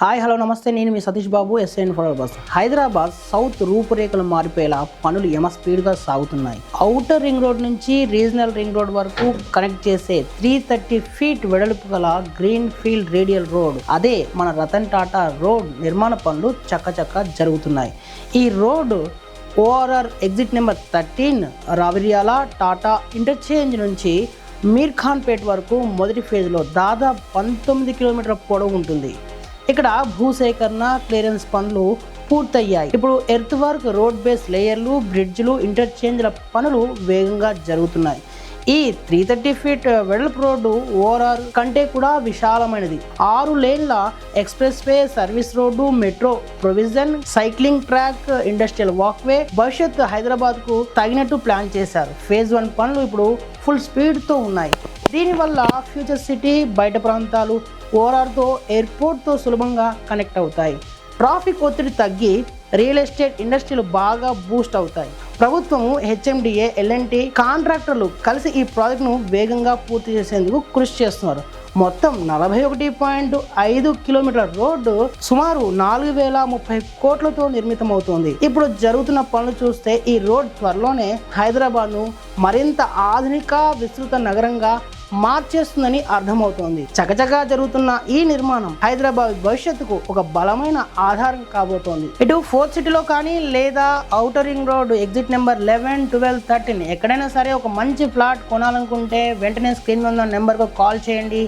Hi hello నమస్తే, నేను మీ Satish Babu, SN for bus. Hyderabad south రూపురేఖలు మారిపోయేలా పనులు యమ స్పీడ్గా సాగుతున్నాయి. ఔటర్ రింగ్ రోడ్ నుంచి రీజనల్ రింగ్ రోడ్ వరకు కనెక్ట్ చేసే 330 ఫీట్ వెడల్పు గల గ్రీన్ ఫీల్డ్ రేడియల్ రోడ్, అదే మన రతన్ టాటా రోడ్ నిర్మాణ పనులు చక్కచక్క జరుగుతున్నాయి. ఈ road ORR exit number 13 Raviryal Tata interchange నుంచి మీర్ ఖాన్ పేట్ వరకు మొదటి ఫేజ్లో దాదాపు 19 కిలోమీటర్ల పొడవు ఉంటుంది. ఇక్కడ భూసేకరణ క్లియరెన్స్ పనులు పూర్తయ్యాయి. ఇప్పుడు ఎర్త్ వర్క్, రోడ్ బేస్ లేయర్లు, బ్రిడ్జ్లు, ఇంటర్చేంజ్ల పనులు వేగంగా జరుగుతున్నాయి. ఈ 330 ఫీట్ వెడల్పు రోడ్డు ఓఆర్ఆర్ కంటే కూడా విశాలమైనది. 6 లేన్ల ఎక్స్ప్రెస్ వే, సర్వీస్ రోడ్డు, metro provision, cycling track, industrial walkway భవిష్యత్ హైదరాబాద్కు తగినట్టు ప్లాన్ చేశారు. ఫేజ్ 1 పనులు ఇప్పుడు ఫుల్ స్పీడ్తో ఉన్నాయి. దీనివల్ల ఫ్యూచర్ సిటీ, బయట ప్రాంతాలు ఓఆర్ఆర్తో, ఎయిర్పోర్ట్తో సులభంగా కనెక్ట్ అవుతాయి. ట్రాఫిక్ ఒత్తిడి తగ్గి రియల్ ఎస్టేట్ ఇండస్ట్రీలు బాగా బూస్ట్ అవుతాయి. ప్రభుత్వం, హెచ్ఎండిఏ, ఎల్ఎన్టీ కాంట్రాక్టర్లు కలిసి ఈ ప్రాజెక్టును వేగంగా పూర్తి చేసేందుకు కృషి చేస్తున్నారు. మొత్తం 41.5 కిలోమీటర్ల రోడ్డు సుమారు 4030 కోట్లతో నిర్మితమవుతోంది. ఇప్పుడు జరుగుతున్న పనులు చూస్తే ఈ రోడ్ త్వరలోనే హైదరాబాద్ను మరింత ఆధునిక విస్తృత నగరంగా మార్చేస్తుందని అర్థమవుతోంది. చకచకా జరుగుతున్న ఈ నిర్మాణం హైదరాబాద్ భవిష్యత్తుకు ఒక బలమైన ఆధారం కాబోతోంది. ఇటు ఫోర్త్ సిటీలో కానీ లేదా outer ring road exit number 11, 12, 13 ఎక్కడైనా సరే ఒక మంచి ఫ్లాట్ కొనాలనుకుంటే వెంటనే స్క్రీన్ మీద ఉన్న నెంబర్కు కాల్ చేయండి.